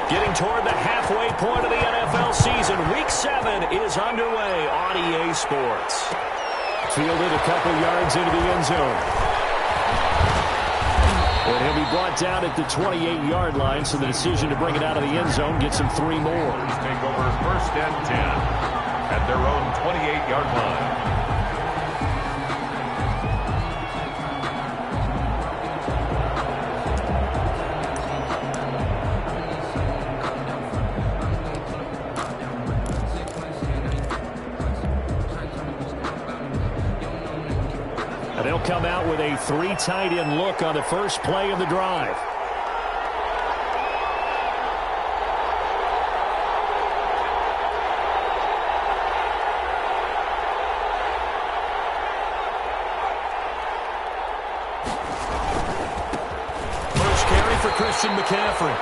Getting toward the halfway point of the NFL season. Week 7 is underway on EA Sports. Fielded a couple yards into the end zone. And he'll be brought down at the 28-yard line, so the decision to bring it out of the end zone gets him 3 more. Take over 1st and 10 at their own 28-yard line. They'll come out with a 3 tight end look on the first play of the drive. First carry for Christian McCaffrey.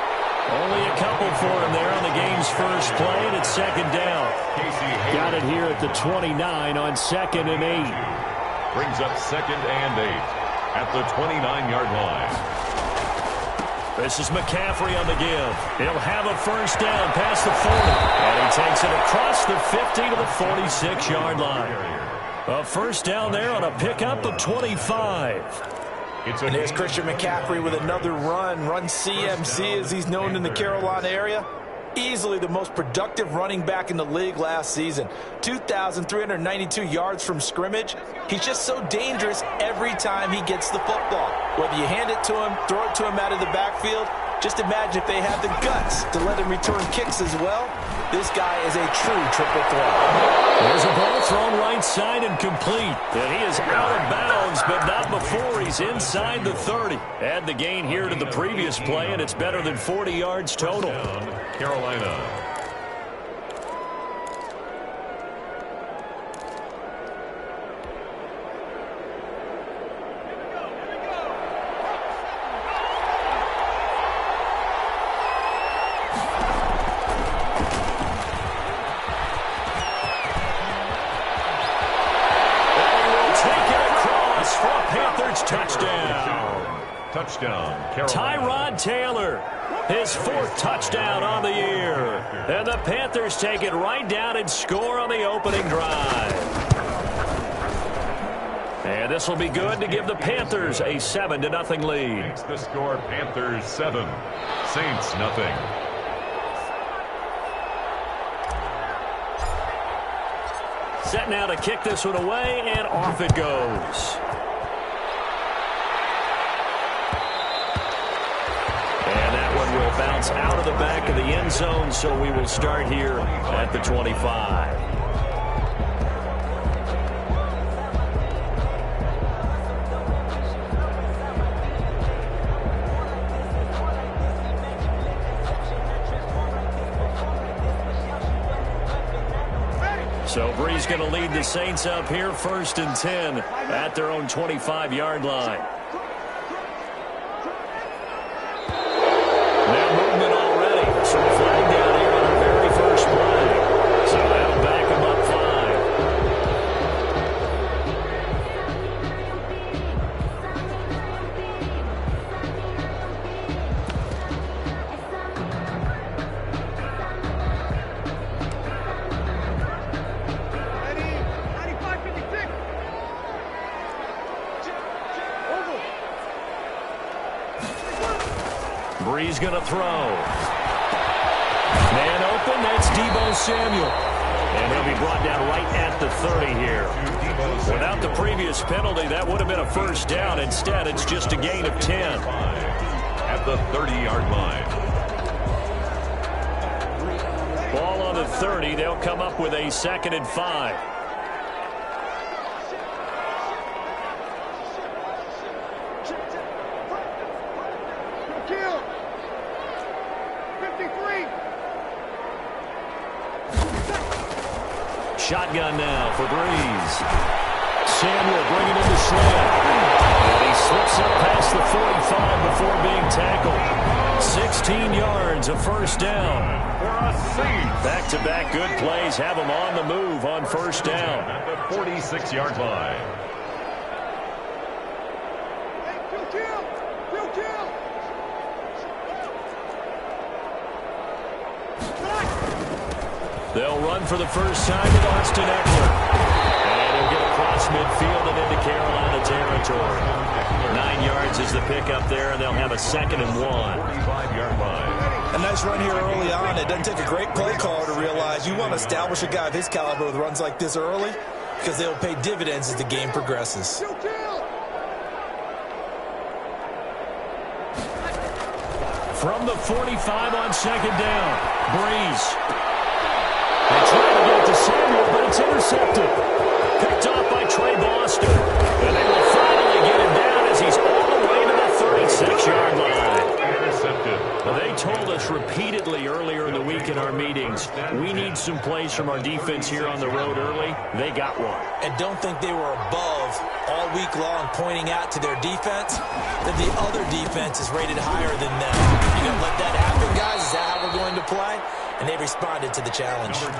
Only a couple for him there on the game's first play, and it's 2nd down. Got it here at the 29 on 2nd and 8. Brings up 2nd and 8 at the 29-yard line. This is McCaffrey on the give. He'll have a first down past the 40. And he takes it across the 50 to the 46-yard line. A first down there on a pickup of 25. And there's Christian McCaffrey with another run CMC as he's known in the Carolina area. Easily the most productive running back in the league last season. 2,392 yards from scrimmage. He's just so dangerous every time he gets the football. Whether you hand it to him, throw it to him out of the backfield, just imagine if they have the guts to let him return kicks as well. This guy is a true triple threat. There's a ball thrown right side and complete. And he is out of bounds, but not before he's inside the 30. Add the gain here to the previous play, and it's better than 40 yards total. Carolina. Touchdown, Carolina. Tyrod Taylor, his 4th touchdown on the year. And the Panthers take it right down and score on the opening drive. And this will be good to give the Panthers a 7-0 lead. Makes the score Panthers 7, Saints nothing. Set now to kick this one away, and off it goes. Will bounce out of the back of the end zone, so we will start here at the 25. So Bree's going to lead the Saints up here, 1st and 10 at their own 25-yard line. So a flag down here on our very first play. So that'll back him up 5. Bree's going to throw. Man open, that's tbour17's. And he'll be brought down right at the 30 here. Without the previous penalty, that would have been a first down. Instead, it's just a gain of 10. At the 30-yard line. Ball on the 30. They'll come up with a 2nd and 5. Shotgun now for Breeze. Samuel bringing in the slant. And he slips up past the 45 before being tackled. 16 yards, a first down. Back-to-back good plays have him on the move on first down. At the 46-yard line. They'll run for the first time with Austin Eckler. And he'll get across midfield and into Carolina territory. 9 yards is the pickup there, and they'll have a 2nd and 1. 45-yard line. A nice run here early on. It doesn't take a great play caller to realize you want to establish a guy of his caliber with runs like this early because they'll pay dividends as the game progresses. From the 45 on 2nd down, Breeze. They try to get it to Samuel, but it's intercepted. Picked off by Trey Boston. And they will finally get him down as he's all the way to the 36-yard line. Intercepted. Well, they told us repeatedly earlier in the week in our meetings, we need some plays from our defense here on the road early. They got one. And don't think they were above all week long pointing out to their defense that the other defense is rated higher than them. You gonna let that happen, guys? Is that how we're going to play? And they responded to the challenge. Number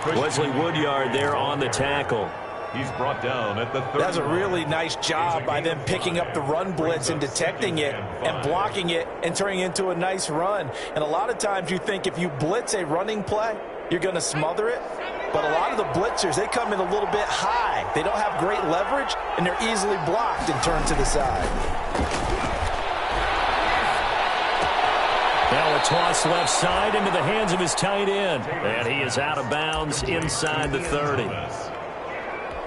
22, Wesley Woodyard there on the tackle. He's brought down at the 30. That's a really nice job by them picking up the run blitz and detecting it and blocking it and turning it into a nice run. And a lot of times you think if you blitz a running play, you're going to smother it. But a lot of the blitzers, they come in a little bit high. They don't have great leverage, and they're easily blocked and turned to the side. Now a toss left side into the hands of his tight end. And he is out of bounds inside the 30.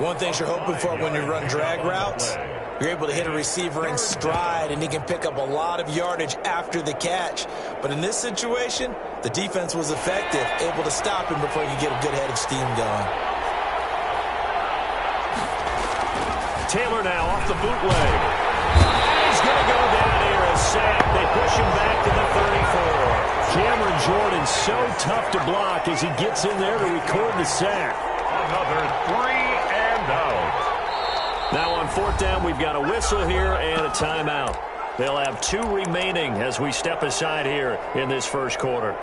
One thing you're hoping for when you run drag routes, you're able to hit a receiver in stride, and he can pick up a lot of yardage after the catch. But in this situation, the defense was effective, able to stop him before he could get a good head of steam going. Taylor now off the bootleg. He's going to go down here, a sack. They push him back to the 34. Cameron Jordan so tough to block as he gets in there to record the sack. Another 3 and out. Now on 4th down, we've got a whistle here and a timeout. They'll have 2 remaining as we step aside here in this first quarter.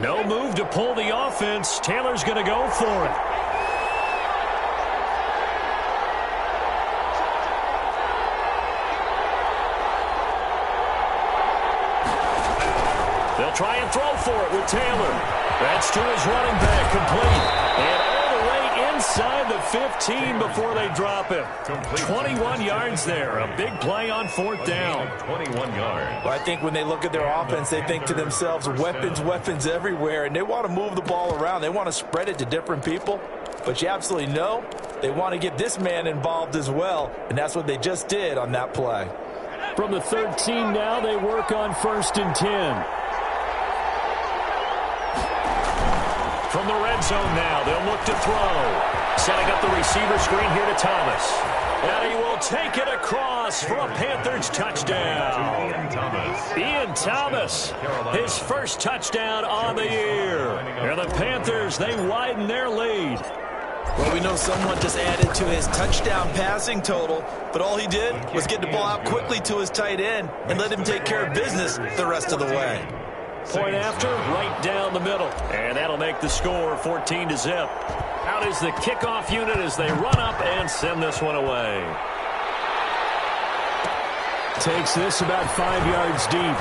No move to pull the offense. Taylor's going to go for it. They'll try and throw for it with Taylor. That's to his running back, complete. And all the way inside the 15 before they drop him. 21 yards there. A big play on 4th down. 21 yards. Well, I think when they look at their offense, they think to themselves, weapons everywhere, and they want to move the ball around. They want to spread it to different people. But you absolutely know they want to get this man involved as well, and that's what they just did on that play. From the 13 now, they work on 1st and 10. From the red zone now, they'll look to throw. Setting up the receiver screen here to Thomas. And he will take it across for a Panthers touchdown. Ian Thomas, his first touchdown on the year. And the Panthers, they widen their lead. Well, we know someone just added to his touchdown passing total, but all he did was get the ball out quickly to his tight end and let him take care of business the rest of the way. Point after, right down the middle. And that'll make the score 14-0. Out is the kickoff unit as they run up and send this one away. Takes this about 5 yards deep.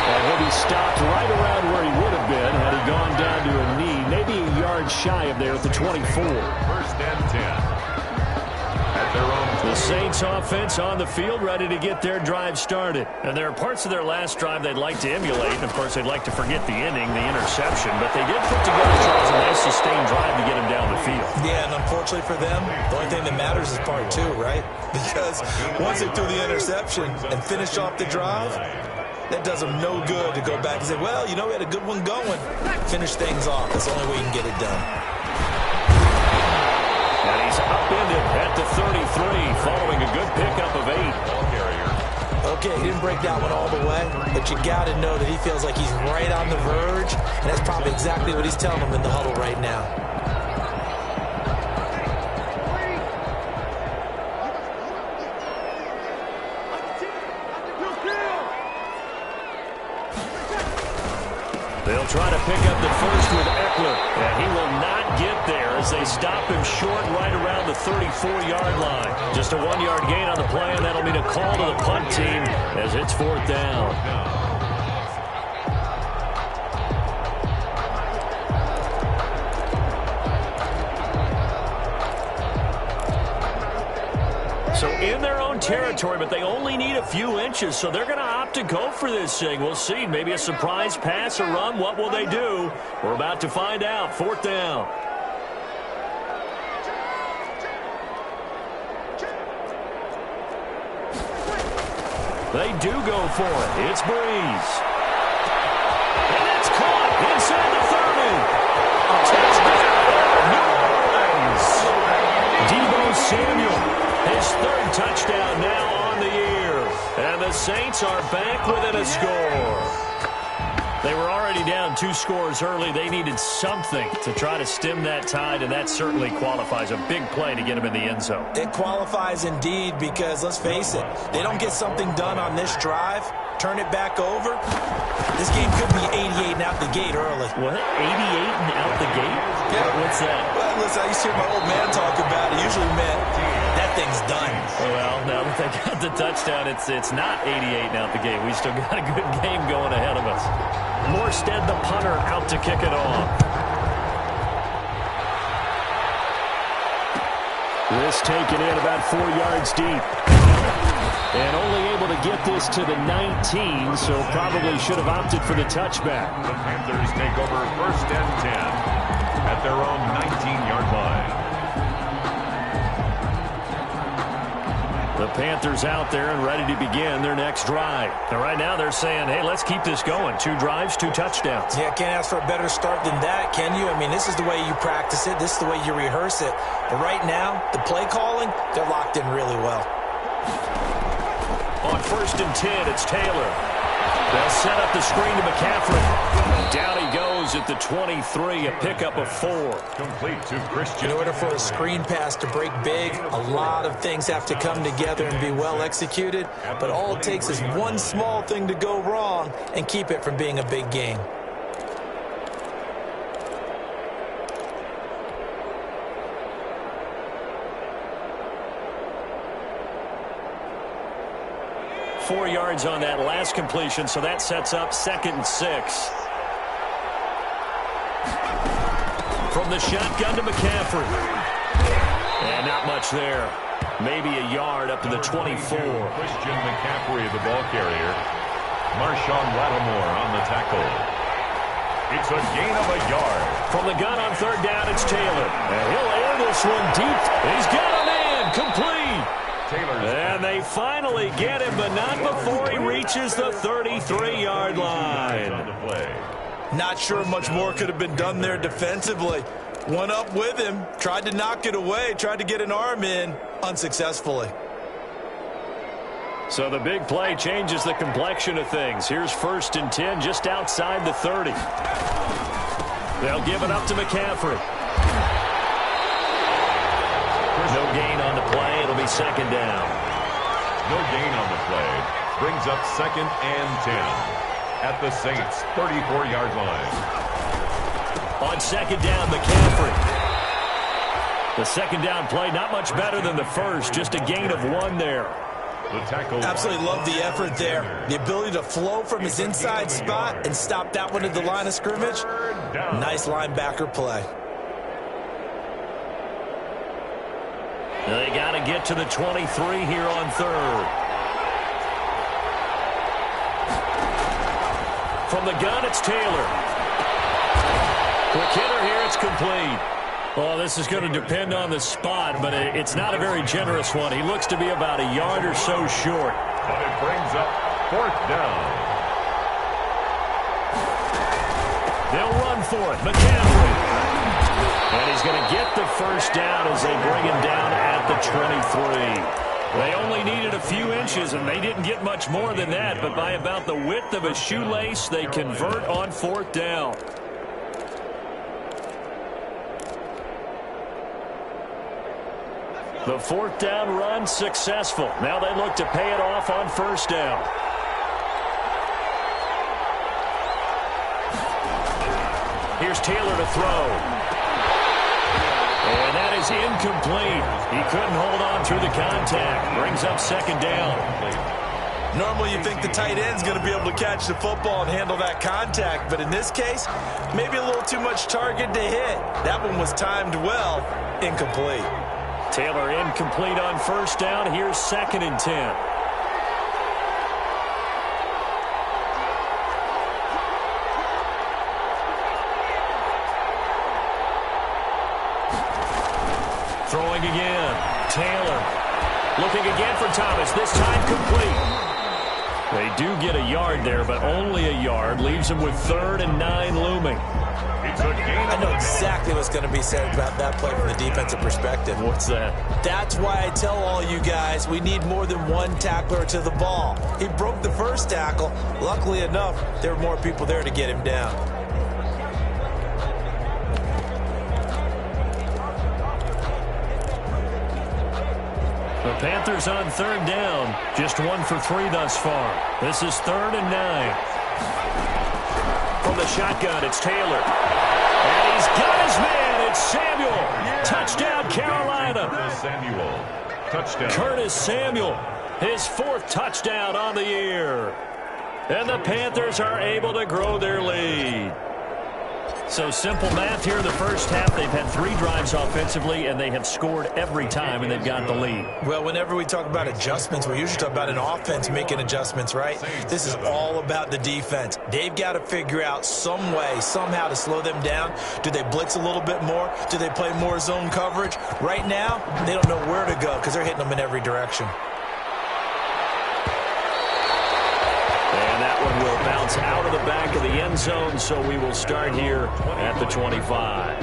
And he'll be stopped right around where he would have been had he gone down to a knee, maybe a yard shy of there at the 24. 1st and 10. At their own. The Saints offense on the field, ready to get their drive started. And there are parts of their last drive they'd like to emulate. And, of course, they'd like to forget the inning, the interception. But they did put together, Charles, a nice sustained drive to get him down the field. Yeah, and unfortunately for them, the only thing that matters is part 2, right? Because once they threw the interception and finished off the drive, that does them no good to go back and say, well, you know, we had a good one going. Finish things off. That's the only way you can get it done. And he's upended at the 33 following a good pickup of 8. Okay, he didn't break that one all the way, but you got to know that he feels like he's right on the verge, and that's probably exactly what he's telling them in the huddle right now. They'll try to pick up the first with Eckler, and he will not get there as they stop him short right around the 34-yard line. Just a 1-yard gain on the play, and that'll mean a call to the punt team as it's 4th down. So in their own territory, but they only need a few inches, so they're going to opt to go for this thing. We'll see. Maybe a surprise pass or run. What will they do? We're about to find out. 4th down. They do go for it. It's Breeze. And it's caught inside the 30. Touchdown, New Orleans. Tebow Samuel. His 3rd touchdown now on the year. And the Saints are back within a score. They were already down 2 scores early. They needed something to try to stem that tide, and that certainly qualifies. A big play to get them in the end zone. It qualifies indeed because, let's face it, they don't get something done on this drive, turn it back over, this game could be 88 and out the gate early. What? 88 and out the gate? Yeah. What's that? Well, listen, I used to hear my old man talk about it. Usually meant that thing's done. Well, now that they got the touchdown, it's not 88 and out the gate. We still got a good game going ahead of us. Morstead, the punter, out to kick it off. This taken in about 4 yards deep. And only able to get this to the 19, so probably should have opted for the touchback. The Panthers take over 1st and 10 at their own 19-yard line. The Panthers out there and ready to begin their next drive. And right now they're saying, hey, let's keep this going. 2 drives, 2 touchdowns. Yeah, can't ask for a better start than that, can you? I mean, this is the way you practice it. This is the way you rehearse it. But right now, the play calling, they're locked in really well. On 1st and 10, it's Taylor. They'll set up the screen to McCaffrey. Down he goes at the 23, a pickup of 4. Complete to Christian. In order for a screen pass to break big, a lot of things have to come together and be well executed. But all it takes is one small thing to go wrong and keep it from being a big game. Four yards on that last completion, so that sets up 2nd and 6. From the shotgun to McCaffrey. And not much there. Maybe a yard up to the 24. Christian McCaffrey, the ball carrier. Marshawn Lattimore on the tackle. It's a gain of a yard. From the gun on 3rd down, it's Taylor. And he'll air this one deep. He's got a man. Complete. And they finally get him, but not before he reaches the 33-yard line. Not sure much more could have been done there defensively. One up with him, tried to knock it away, tried to get an arm in, unsuccessfully. So the big play changes the complexion of things. Here's 1st and 10 just outside the 30. They'll give it up to McCaffrey. No gain on the play. It'll be 2nd down. No gain on the play. Brings up 2nd and 10 at the Saints' 34-yard line. On 2nd down, McCaffrey. The 2nd down play, not much better than the first. Just a gain of 1 there. The tackle. Absolutely love the effort there. The ability to flow from his inside spot and stop that one at the line of scrimmage. Nice linebacker play. They got to get to the 23 here on 3rd. From the gun, it's Taylor. Quick hitter here, it's complete. Well, this is going to depend on the spot, but it's not a very generous one. He looks to be about a yard or so short. But it brings up 4th down. They'll run for it. McCaffrey. And he's going to get the 1st down as they bring him down at the 23. They only needed a few inches, and they didn't get much more than that. But by about the width of a shoelace, they convert on 4th down. The 4th down run successful. Now they look to pay it off on 1st down. Here's Taylor to throw. And that is incomplete. He couldn't hold on through the contact. Brings up second down. Normally you think the tight end's going to be able to catch the football and handle that contact, but in this case, maybe a little too much target to hit. That one was timed well, incomplete. Taylor incomplete on first down. Here's 2nd and 10. Throwing again. Taylor looking again for Thomas. This time complete. They do get a yard there, but only a yard. Leaves them with 3rd and 9 looming. It's a gain. I know exactly what's going to be said about that play from the defensive perspective. What's that? That's why I tell all you guys we need more than one tackler to the ball. He broke the first tackle. Luckily enough, there were more people there to get him down. The Panthers on 3rd down. Just 1 for 3 thus far. This is 3rd and 9. From the shotgun, it's Taylor. And he's got his man. It's Samuel. Touchdown, Carolina. Curtis Samuel, his 4th touchdown on the year. And the Panthers are able to grow their lead. So simple math here in the first half. They've had 3 drives offensively, and they have scored every time, and they've got the lead. Well, whenever we talk about adjustments, we usually talk about an offense making adjustments, right? This is all about the defense. They've got to figure out some way, somehow to slow them down. Do they blitz a little bit more? Do they play more zone coverage? Right now, they don't know where to go because they're hitting them in every direction. And that one will bounce out of the back of the end zone, so we will start here at the 25.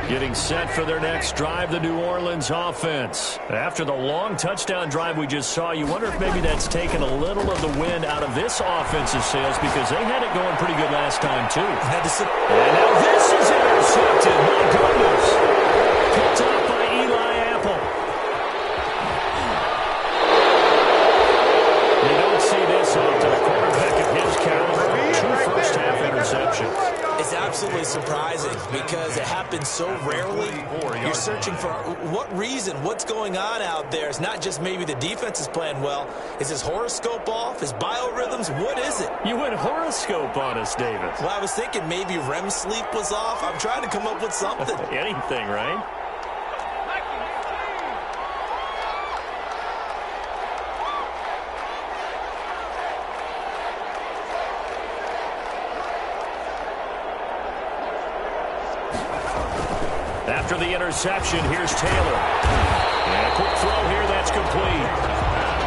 Getting set for their next drive, the New Orleans offense. After the long touchdown drive we just saw, you wonder if maybe that's taken a little of the wind out of this offense's sails because they had it going pretty good last time, too. And now this is intercepted. My goodness. Picked up by Eli Apple. You don't see this often. A quarterback of his caliber, 2 first-half interceptions. It's absolutely surprising because it happens so rarely. You're searching for what reason, what's going on out there. It's not just maybe the defense is playing well. Is his horoscope off? His biorhythms? What is it? You went horoscope on us, David. Well, I was thinking maybe REM sleep was off. I'm trying to come up with something. Anything, right? After the interception, here's Taylor. And a quick throw here, that's complete.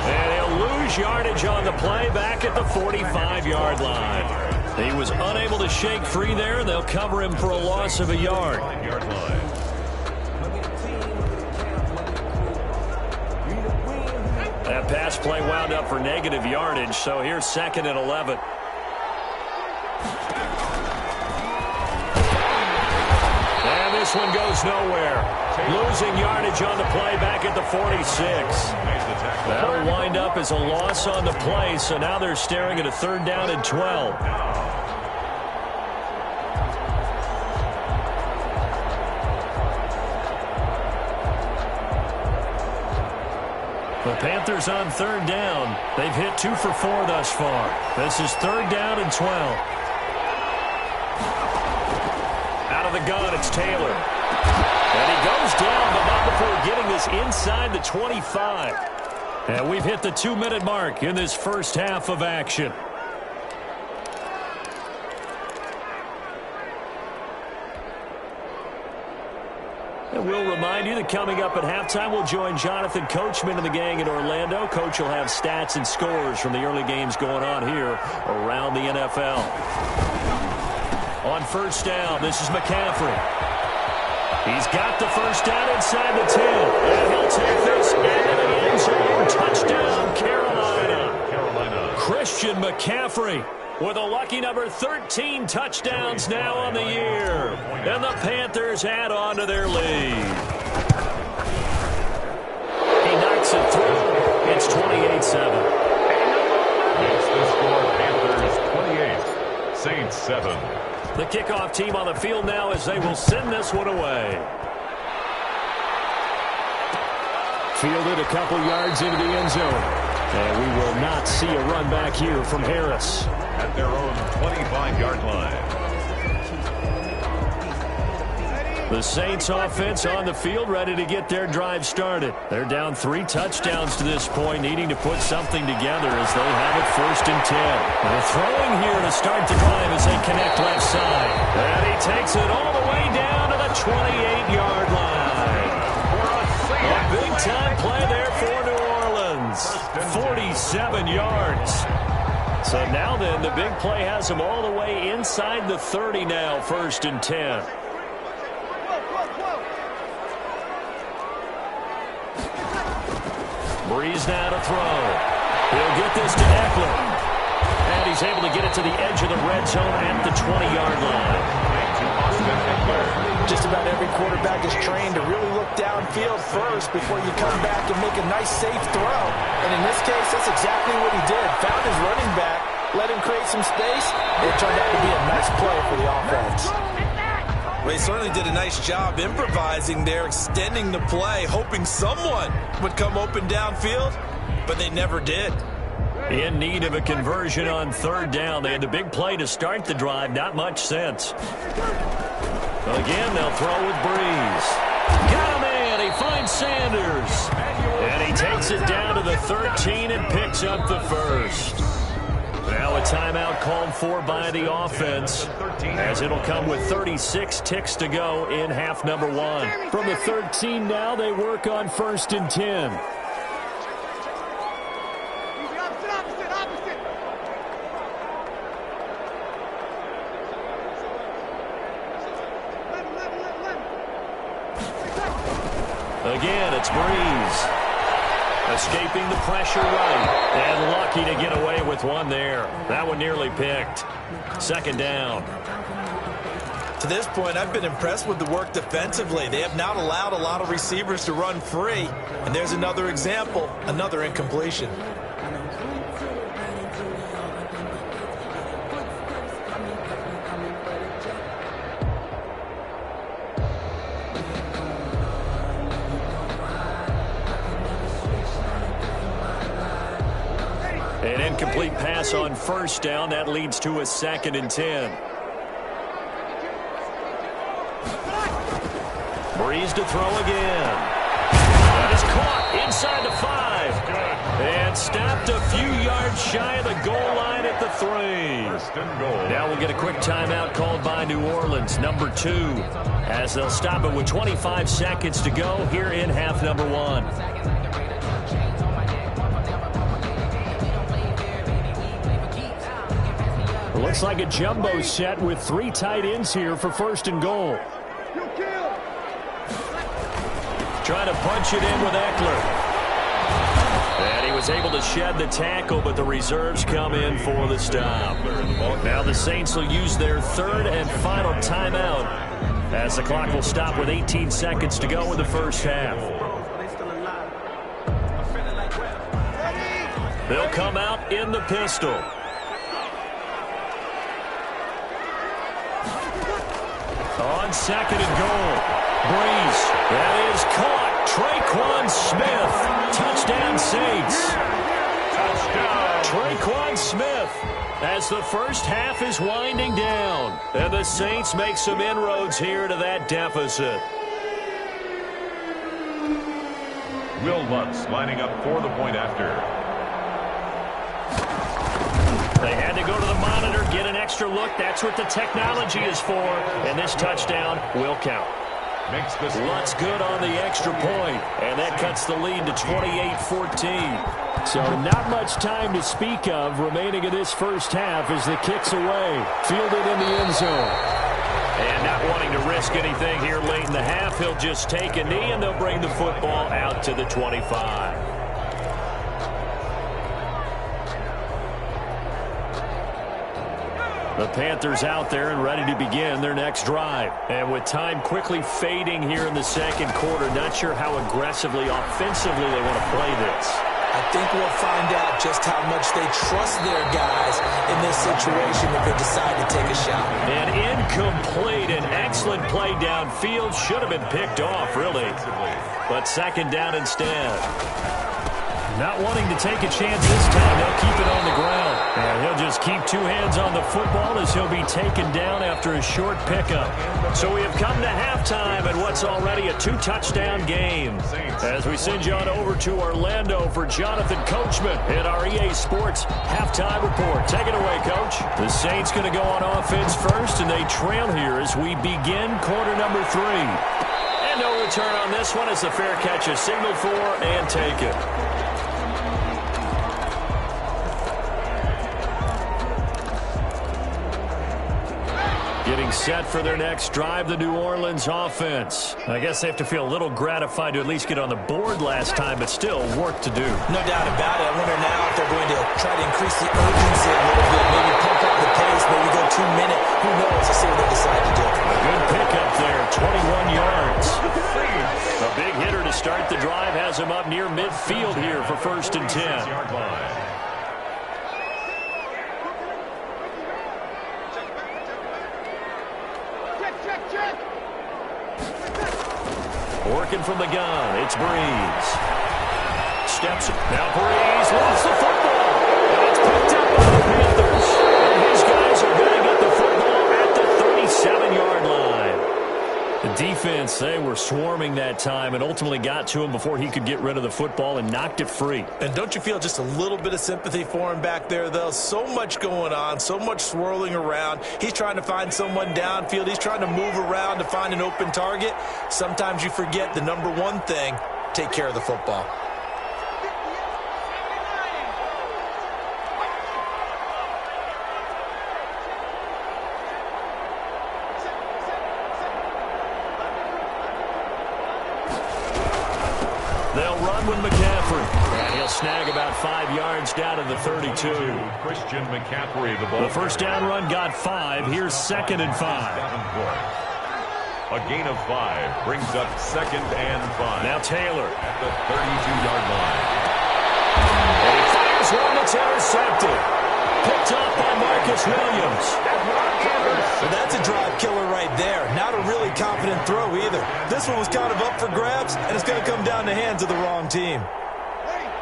And he'll lose yardage on the play back at the 45-yard line. He was unable to shake free there, and they'll cover him for a loss of a yard. That pass play wound up for negative yardage, so here's 2nd and 11. This one goes nowhere. Losing yardage on the play back at the 46. That'll wind up as a loss on the play, so now they're staring at a 3rd down and 12. The Panthers on 3rd down. They've hit 2 for 4 thus far. This is 3rd down and 12. The gun, it's Taylor. And he goes down, but not before getting this inside the 25. And we've hit the 2-minute mark in this first half of action. And we'll remind you that coming up at halftime, we'll join Jonathan Coachman and the gang in Orlando. Coach will have stats and scores from the early games going on here around the NFL. On first down, this is McCaffrey. He's got the first down inside the 10. And he'll take this into the end zone. Touchdown, Carolina. Christian McCaffrey with a lucky number 13 touchdowns now on the year. And the Panthers add on to their lead. 7. Makes the score Panthers 28, Saints 7. The kickoff team on the field now as they will send this one away. Fielded a couple yards into the end zone. And we will not see a run back here from Harris. At their own 25-yard line. The Saints offense on the field, ready to get their drive started. They're down 3 touchdowns to this point, needing to put something together as they have it 1st and 10. They're throwing here to start the drive as they connect left side. And he takes it all the way down to the 28-yard line. A big-time play there for New Orleans. 47 yards. So now then, the big play has them all the way inside the 30 now, 1st and 10. Breeze now to throw. He'll get this to Eckler. And he's able to get it to the edge of the red zone at the 20-yard line. Just about every quarterback is trained to really look downfield first before you come back and make a nice, safe throw. And in this case, that's exactly what he did. Found his running back, let him create some space, and it turned out to be a nice play for the offense. Well, he certainly did a nice job improvising there, extending the play, hoping someone would come open downfield, but they never did. In need of a conversion on 3rd down. They had the big play to start the drive. Not much sense. Again, they'll throw with Breeze. Got him in. He finds Sanders. And he takes it down to the 13 and picks up the 1st. Now a timeout called for by the offense, as it'll come with 36 ticks to go in half number 1. From the 13 now, they work on 1st and 10. Again, it's Breeze. Escaping the pressure right. And lucky to get away with one there. That one nearly picked. 2nd down. To this point, I've been impressed with the work defensively. They have not allowed a lot of receivers to run free. And there's another example, another incompletion. An incomplete pass on 1st down. That leads to a 2nd and 10. Breeze to throw again. That is caught inside the 5. And stopped a few yards shy of the goal line at the 3. 1st and goal. Now we'll get a quick timeout called by New Orleans, number 2, as they'll stop it with 25 seconds to go here in half number 1. Looks like a jumbo set with 3 tight ends here for 1st and goal. Trying to punch it in with Eckler. And he was able to shed the tackle, but the reserves come in for the stop. Now the Saints will use their 3rd and final timeout, as the clock will stop with 18 seconds to go in the 1st half. They'll come out in the pistol. On 2nd and goal, Breeze. That is caught. Traquan Smith. Touchdown, Saints. Touchdown. Traquan Smith, as the 1st half is winding down. And the Saints make some inroads here to that deficit. Will Lutz lining up for the point after. They had to go to the monitor, get an extra look. That's what the technology is for. And this touchdown will count. Makes this Lutz good on the extra point, and that cuts the lead to 28-14. So not much time to speak of remaining in this 1st half as the kick's away. Fielded in the end zone. And not wanting to risk anything here late in the half, he'll just take a knee, and they'll bring the football out to the 25. The Panthers out there and ready to begin their next drive. And with time quickly fading here in the 2nd quarter, not sure how aggressively, offensively they want to play this. I think we'll find out just how much they trust their guys in this situation if they decide to take a shot. And incomplete. An excellent play downfield. Should have been picked off, really. But second down instead. Not wanting to take a chance this time. They'll keep it on the ground. And he'll just keep two hands on the football as he'll be taken down after a short pickup. So we have come to halftime in what's already a two-touchdown game. As we send you on over to Orlando for Jonathan Coachman in our EA Sports Halftime Report. Take it away, Coach. The Saints going to go on offense first, and they trail here as we begin quarter number 3. And no return on this one as the fair catch is signaled for and taken. Getting set for their next drive, the New Orleans offense. I guess they have to feel a little gratified to at least get on the board last time, but still work to do. No doubt about it. I wonder now if they're going to try to increase the urgency a little bit, maybe pump up the pace, maybe go 2 minutes. Who knows? Let's see what they decide to do. A good pickup there, 21 yards. A big hitter to start the drive has him up near midfield here for 1st and 10. Working from the gun, it's Breeze. Steps, now Breeze lost the football. And it's picked up by the Panthers. And his guys are going to get the football at the 37-yard line. The defense, they were swarming that time and ultimately got to him before he could get rid of the football and knocked it free. And don't you feel just a little bit of sympathy for him back there, though? So much going on, so much swirling around. He's trying to find someone downfield. He's trying to move around to find an open target. Sometimes you forget the number one thing, take care of the football. They'll run with McCaffrey. And he'll snag about 5 yards down to the 32. Christian McCaffrey, the ball. The first down run got 5. Here's 2nd and 5. A gain of 5 brings up 2nd and 5. Now Taylor at the 32-yard line. And he fires one that's intercepted. Picked up by Marcus Williams. Well, that's a drive killer right there. Not a really confident throw either. This one was kind of up for grabs, and it's going to come down the hands of the wrong team.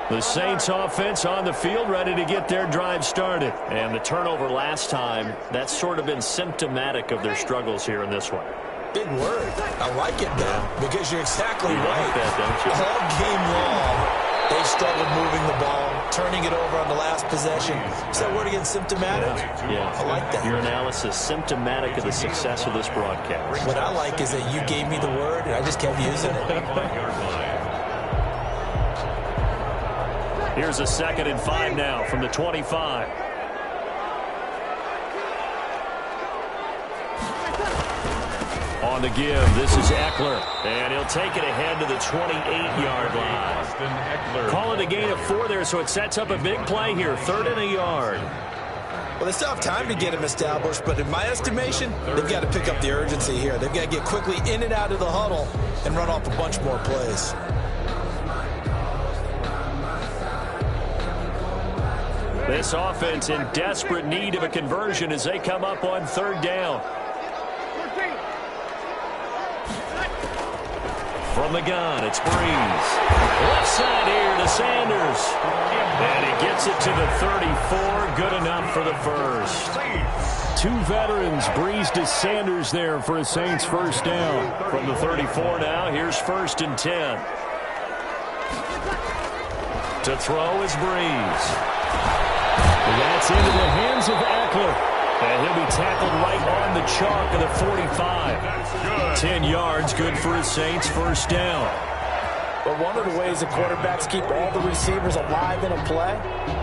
The Saints offense on the field ready to get their drive started. And the turnover last time, that's sort of been symptomatic of their struggles here in this one. Big word. I like it, though, because you're exactly you right. Like that, don't you? All game long, they've struggled moving the ball, turning it over on the last possession. Is that word again, symptomatic? Yeah. I like that. Your analysis, symptomatic of the success of this broadcast. What I like is that you gave me the word, and I just kept using it. Here's a 2nd and 5 now from the 25. On the give, this is Eckler. And he'll take it ahead to the 28-yard line. Call it a gain of 4 there, so it sets up a big play here. 3rd and a yard. Well, they still have time to get him established, but in my estimation, they've got to pick up the urgency here. They've got to get quickly in and out of the huddle and run off a bunch more plays. This offense in desperate need of a conversion as they come up on 3rd down. From the gun, it's Breeze. Left side here to Sanders. And he gets it to the 34. Good enough for the first. 2 veterans, Breeze to Sanders there for a Saints first down. From the 34 now, here's 1st and 10. To throw is Breeze. That's into the hands of Eckler. And he'll be tackled right on the chalk of the 45. 10 yards, good for his Saints first down. But one of the ways the quarterbacks keep all the receivers alive in a play,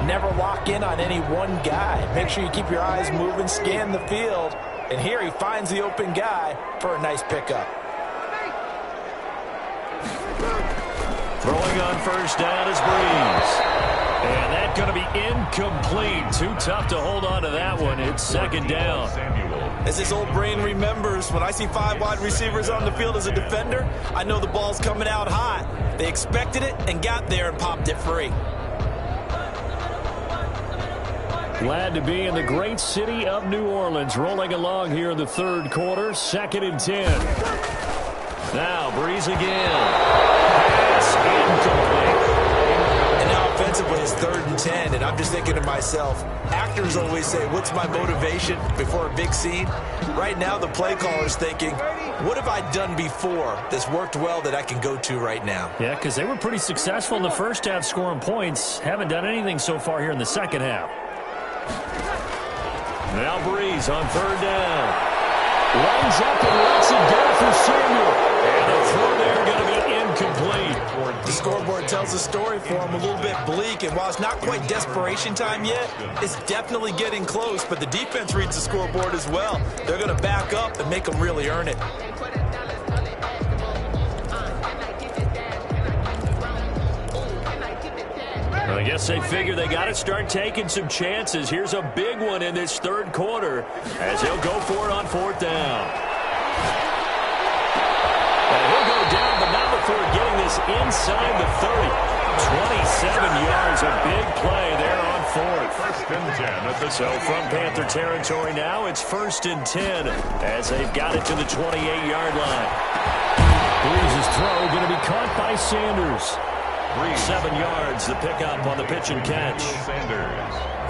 never lock in on any one guy. Make sure you keep your eyes moving, scan the field. And here he finds the open guy for a nice pickup. Throwing on first down is Breeze. And that's going to be incomplete. Too tough to hold on to that one. It's 2nd down. As his old brain remembers, when I see 5 wide receivers on the field as a defender, I know the ball's coming out hot. They expected it and got there and popped it free. Glad to be in the great city of New Orleans, rolling along here in the third quarter, 2nd and 10. Now, Breeze again. Pass incomplete. And now offensively it's 3rd and 10, and I'm just thinking to myself, actors always say, what's my motivation before a big scene? Right now the play caller's thinking, what have I done before that's worked well that I can go to right now? Yeah, because they were pretty successful in the first half scoring points. Haven't done anything so far here in the second half. Now Breeze on 3rd down. Lines up and lets it go for Samuel. And the throw there going to be incomplete. The scoreboard tells a story for him, a little bit bleak, and while it's not quite desperation time yet, it's definitely getting close, but the defense reads the scoreboard as well. They're going to back up and make them really earn it. I guess they figure they got to start taking some chances. Here's a big one in this third quarter as he'll go for it on 4th down. And he'll go down, but not before getting this inside the 30. 27 yards, a big play there on 4th. 1st and 10. So from Panther territory now, it's 1st and 10 as they've got it to the 28-yard line. Breeze's throw going to be caught by Sanders. 7 yards, the pickup on the pitch and catch.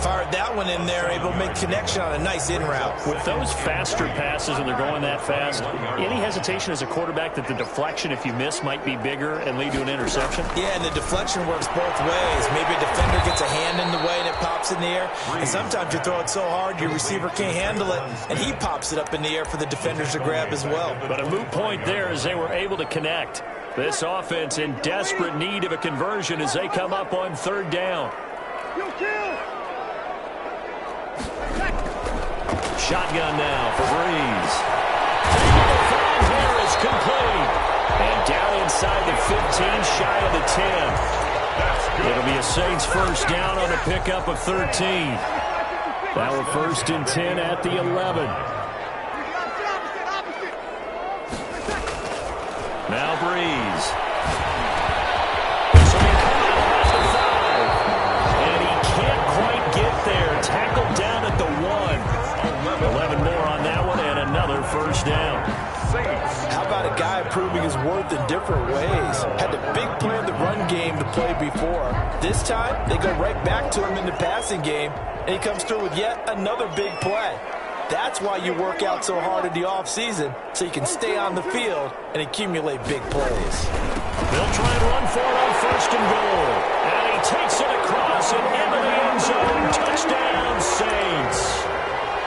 Fired that one in there, able to make connection on a nice in route. With those faster passes and they're going that fast, any hesitation as a quarterback that the deflection, if you miss, might be bigger and lead to an interception? Yeah, and the deflection works both ways. Maybe a defender gets a hand in the way and it pops in the air. And sometimes you throw it so hard your receiver can't handle it, and he pops it up in the air for the defenders to grab as well. But a moot point there as they were able to connect. This offense in desperate need of a conversion as they come up on 3rd down. Shotgun now for Breeze. Here is complete. And down inside the 15, shy of the 10. It'll be a Saints 1st down on a pickup of 13. Now we're 1st and 10 at the 11. Now Breeze. So he come out at the 5. And he can't quite get there. Tackled down at the 1. 11 more on that one and another 1st down. How about a guy proving his worth in different ways? Had the big play in the run game to play before. This time, they go right back to him in the passing game, and he comes through with yet another big play. That's why you work out so hard in the offseason, so you can stay on the field and accumulate big plays. They'll try and run for it on 1st and goal. And he takes it across and into the end zone. Touchdown, Saints.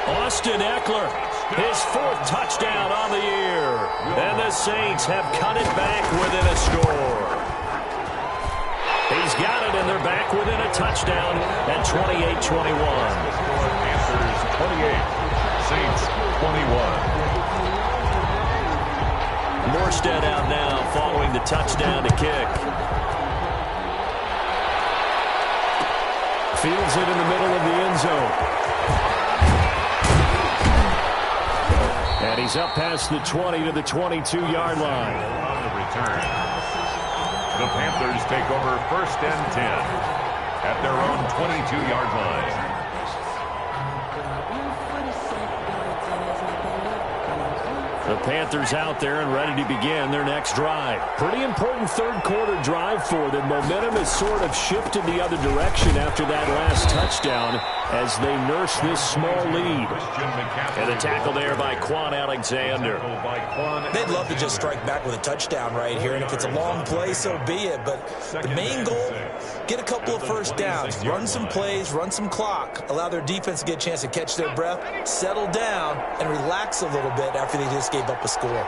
Austin Eckler, his 4th touchdown on the year. And the Saints have cut it back within a score. He's got it, and they're back within a touchdown at 28-21. Panthers 28, Saints 21. Morstead out now following the touchdown to kick. Fields it in the middle of the end zone. And he's up past the 20 to the 22-yard line. On the return, the Panthers take over 1st and 10 at their own 22-yard line. The Panthers out there and ready to begin their next drive. Pretty important third quarter drive for them. Momentum has sort of shifted the other direction after that last touchdown as they nurse this small lead. And the tackle there by Quan Alexander. They'd love to just strike back with a touchdown right here, and if it's a long play, so be it. But the main goal, get a couple of 1st downs, run some plays, run some clock, allow their defense to get a chance to catch their breath, settle down, and relax a little bit after they just gave up a score.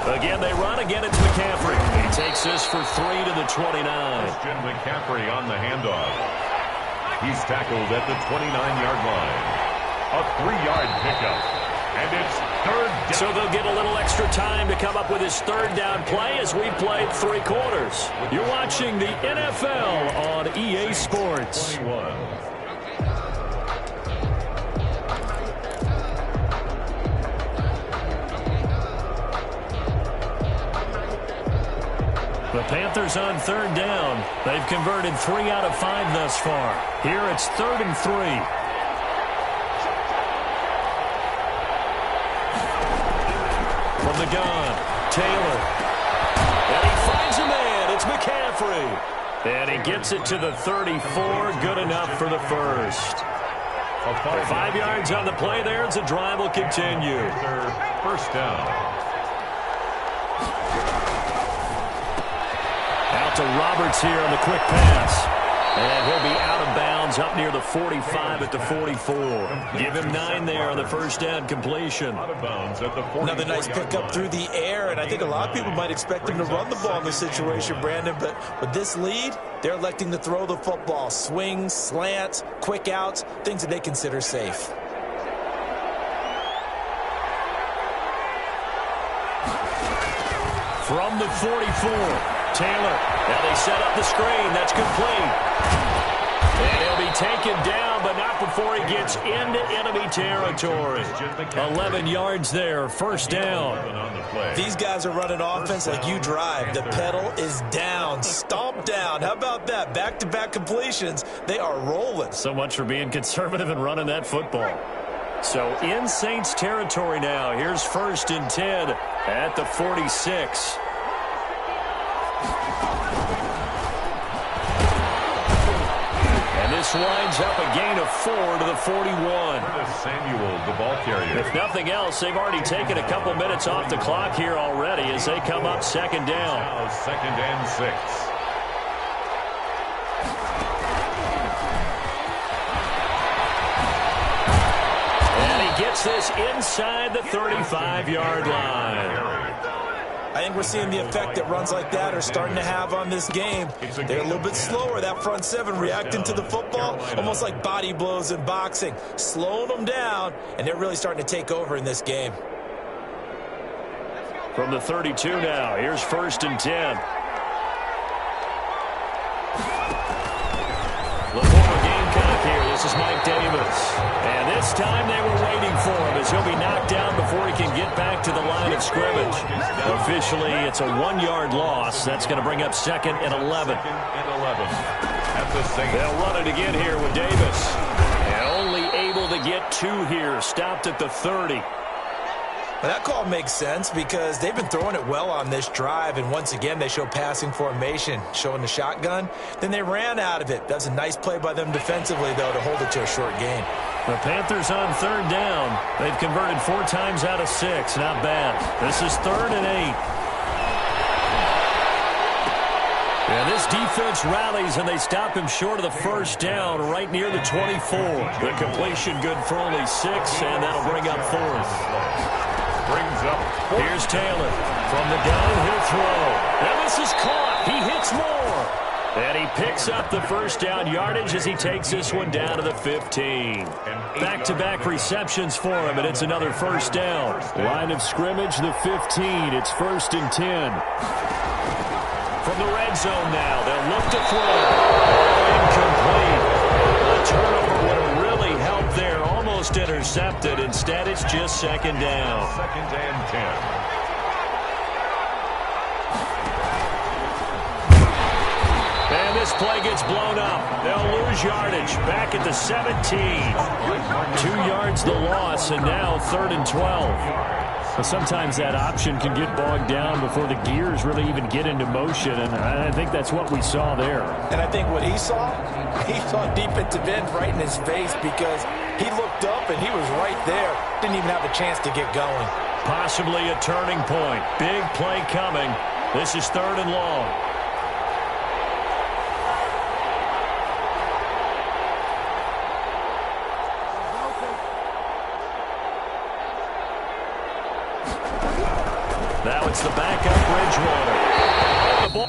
Again, they run. Again, it's McCaffrey. He takes this for 3 to the 29. Christian McCaffrey on the handoff. He's tackled at the 29-yard line. A 3-yard pickup. And it's 3rd down. So they'll get a little extra time to come up with his 3rd down play as we played 3 quarters. You're watching the NFL on EA Sports. 21. The Panthers on third down. They've converted 3 out of 5 thus far. Here it's 3rd and 3. From the gun, Taylor. And he finds a man. It's McCaffrey. And he gets it to the 34. Good enough for the first. 5 yards on the play there as the drive will continue. First down. Out to Roberts here on the quick pass. And he'll be out of bounds up near the 45 at the 44. Give him 9 there on the first down completion. Out of bounds at the 44. Another nice pickup through the air, and I think a lot of people might expect him to run the ball in this situation, Brandon, but with this lead, they're electing to throw the football. Swings, slants, quick outs, things that they consider safe. From the 44, Taylor. Now they set up the screen. That's complete. And he'll be taken down, but not before he gets into enemy territory. 11 yards there, first down. These guys are running offense like you drive. The pedal is down, stomp down. How about that? Back-to-back completions. They are rolling. So much for being conservative and running that football. So in Saints territory now. Here's 1st and 10 at the 46. This winds up a gain of 4 to the 41. Samuel, the ball carrier. If nothing else, they've already taken a couple minutes off the clock here already as they come up 2nd down. Now 2nd and 6. And he gets this inside the 35-yard line. I think we're seeing the effect that runs like that are starting to have on this game. They're a little bit slower, that front 7, reacting to the football, almost like body blows in boxing, slowing them down, and they're really starting to take over in this game. From the 32 now, here's 1st and 10. The former Gamecock here, this is Mike Davis. And this time they were waiting for him as he'll be knocked down before he can get back to the line of scrimmage. Officially, it's a 1-yard loss. That's going to bring up 2nd and 11. At the Saints. They'll run it again here with Davis. And only able to get 2 here. Stopped at the 30. Well, that call makes sense because they've been throwing it well on this drive, and once again they show passing formation, showing the shotgun. Then they ran out of it. That was a nice play by them defensively, though, to hold it to a short gain. The Panthers on 3rd down. They've converted 4 times out of 6. Not bad. This is 3rd and 8. And this defense rallies, and they stop him short of the first down right near the 24. The completion good for only 6, and that'll bring up 4th. Brings up. Here's Taylor. From the gun, he'll throw. Now this is caught. He hits more. And he picks up the first down yardage as he takes this one down to the 15. Back-to-back receptions for him, and it's another first down. Line of scrimmage, the 15. It's 1st and 10. From the red zone now, they'll look to throw. Incomplete. A turnover would have really helped there. Almost intercepted. Instead, it's just 2nd down. 2nd and 10. And this play gets blown up. They'll lose yardage. Back at the 17. 2 yards the loss, and now 3rd and 12. But sometimes that option can get bogged down before the gears really even get into motion, and I think that's what we saw there. And I think what he saw defensive end right in his face because he looked up and he was right there. Didn't even have a chance to get going. Possibly a turning point. Big play coming. This is 3rd and long. Now it's the backup Bridgewater. The ball.